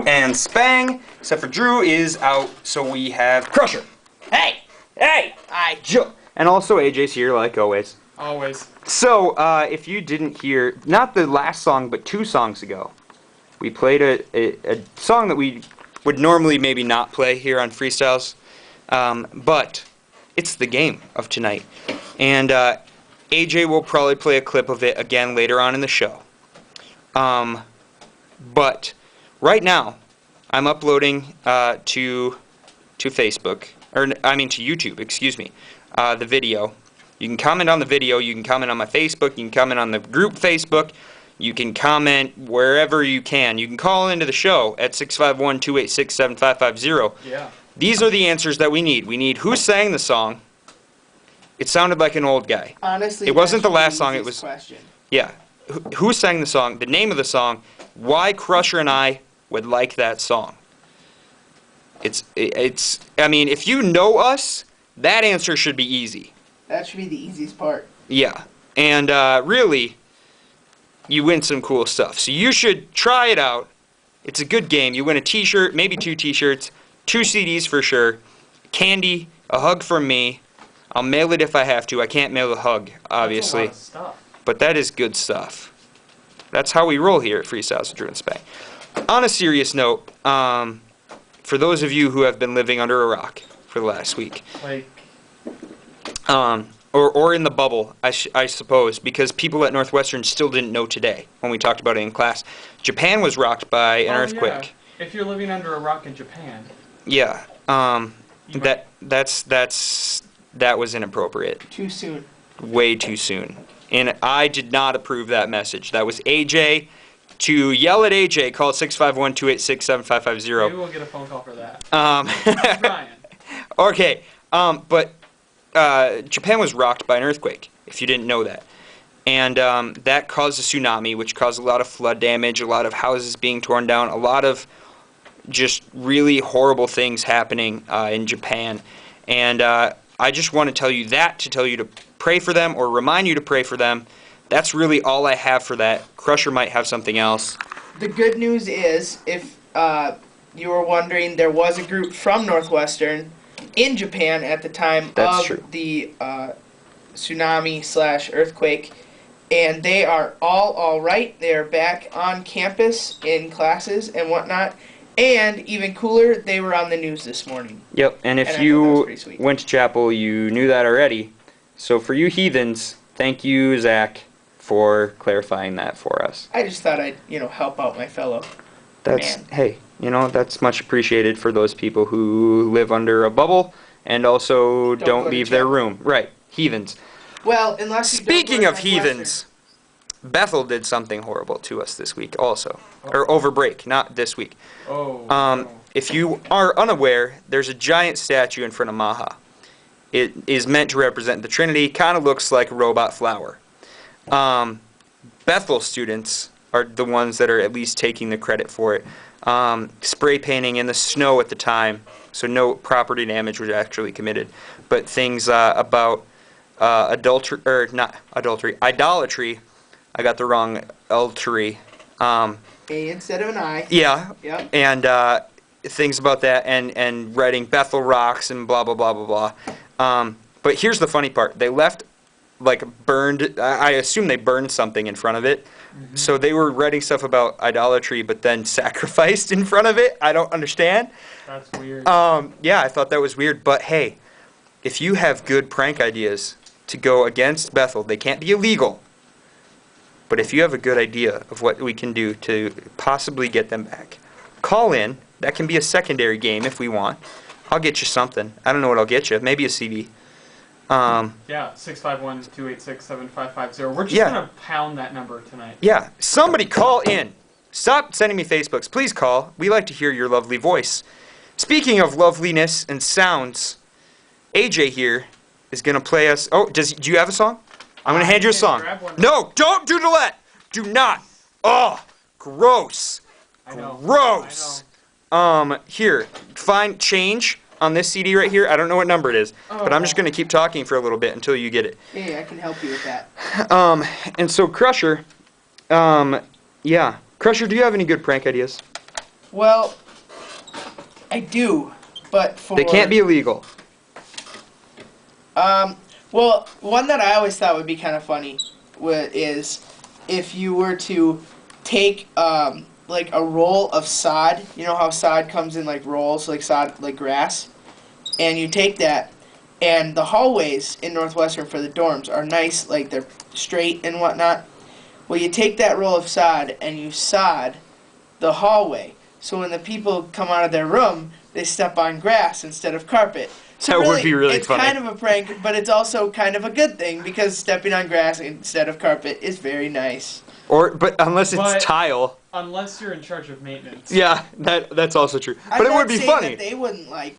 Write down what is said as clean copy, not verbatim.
And Spang, except for Drew, is out, so we have Crusher. Hey! Hey! And also AJ's here, like always. Always. So, if you didn't hear, not the last song, but 2 songs ago, we played a song that we would normally maybe not play here on Freestyles, but it's the game of tonight. And AJ will probably play a clip of it again later on in the show. But right now, I'm uploading to Facebook, or I mean to YouTube, excuse me, the video. You can comment on the video, you can comment on my Facebook, you can comment on the group Facebook, you can comment wherever you can. You can call into the show at 651-286-7550. Yeah. These are the answers that we need. We need who sang the song. It sounded like an old guy. Honestly, it wasn't the last song, it was... Question. Yeah. Who sang the song, the name of the song, why Crusher and I would like that song. It's I mean, if you know us, that answer should be easy. That should be the easiest part. Yeah. And really, you win some cool stuff. So you should try it out. It's a good game. You win a t-shirt, maybe 2 t-shirts, 2 CDs for sure, candy, a hug from me. I'll mail it if I have to. I can't mail a hug, obviously. That's a lot of stuff. But that is good stuff. That's how we roll here at Freestyles with Drew and Spang. On a serious note, for those of you who have been living under a rock for the last week, Like, or in the bubble, I suppose, because people at Northwestern still didn't know today when we talked about it in class. Japan was rocked by an earthquake. Yeah. If you're living under a rock in Japan. Yeah. That was inappropriate. Too soon. Way too soon. And I did not approve that message. That was AJ. To yell at AJ, call 651-286-7550. Maybe we'll get a phone call for that. Ryan. Okay. But Japan was rocked by an earthquake, if you didn't know that. And that caused a tsunami, which caused a lot of flood damage, a lot of houses being torn down, a lot of just really horrible things happening in Japan. And I just want to tell you that, to tell you to pray for them or remind you to pray for them. That's really all I have for that. Crusher might have something else. The good news is, if you were wondering, there was a group from Northwestern in Japan at the time of the tsunami/earthquake, and they are all right. They are back on campus in classes and whatnot. And even cooler, they were on the news this morning. Yep, and if you went to chapel, you knew that already. So for you heathens, thank you, Zach, for clarifying that for us. I just thought I'd, help out my fellow man. Hey, that's much appreciated for those people who live under a bubble and also don't leave their room. Right, heathens. Well, unless you Speaking of heathens, Bethel did something horrible to us this week also. Or over break, not this week. If you are unaware, there's a giant statue in front of Maha. It is meant to represent the Trinity. Kind of looks like a robot flower. Bethel students are the ones that are at least taking the credit for it. Spray painting in the snow at the time, so no property damage was actually committed. But things about idolatry. I got the wrong adultery. A instead of an I. Yeah. Yep. And things about that, and writing Bethel rocks and blah blah blah blah blah. But here's the funny part: they left burned. I assume they burned something in front of it. Mm-hmm. So they were writing stuff about idolatry, but then sacrificed in front of it. I don't understand. That's weird. Yeah, I thought that was weird. But hey, if you have good prank ideas to go against Bethel, they can't be illegal. But if you have a good idea of what we can do to possibly get them back, call in. That can be a secondary game if we want. I'll get you something. I don't know what I'll get you. Maybe a CD. Yeah, 651-286-7550. We're just going to pound that number tonight. Yeah, somebody call in. Stop sending me Facebooks. Please call. We like to hear your lovely voice. Speaking of loveliness and sounds, AJ here is going to play us... Oh, do you have a song? I'm going to hand you a song. No, don't do Gillette. Do not. Oh, gross. I know. Gross. Here, find change on this CD right here. I don't know what number it is, but I'm just going to keep talking for a little bit until you get it. Hey, I can help you with that. And so Crusher, yeah. Crusher, do you have any good prank ideas? Well, I do, but for... They can't be illegal. Well, one that I always thought would be kind of funny is if you were to take, like a roll of sod. You know how sod comes in like rolls, like sod, like grass? And you take that, and the hallways in Northwestern for the dorms are nice, like they're straight and whatnot. Well, you take that roll of sod and you sod the hallway. So when the people come out of their room, they step on grass instead of carpet. So That would be really it's funny. kind of a prank, but it's also kind of a good thing because stepping on grass instead of carpet is very nice. But unless it's But- tile. Unless you're in charge of maintenance. Yeah, that's also true. I'm But it not would be saying funny. that they wouldn't like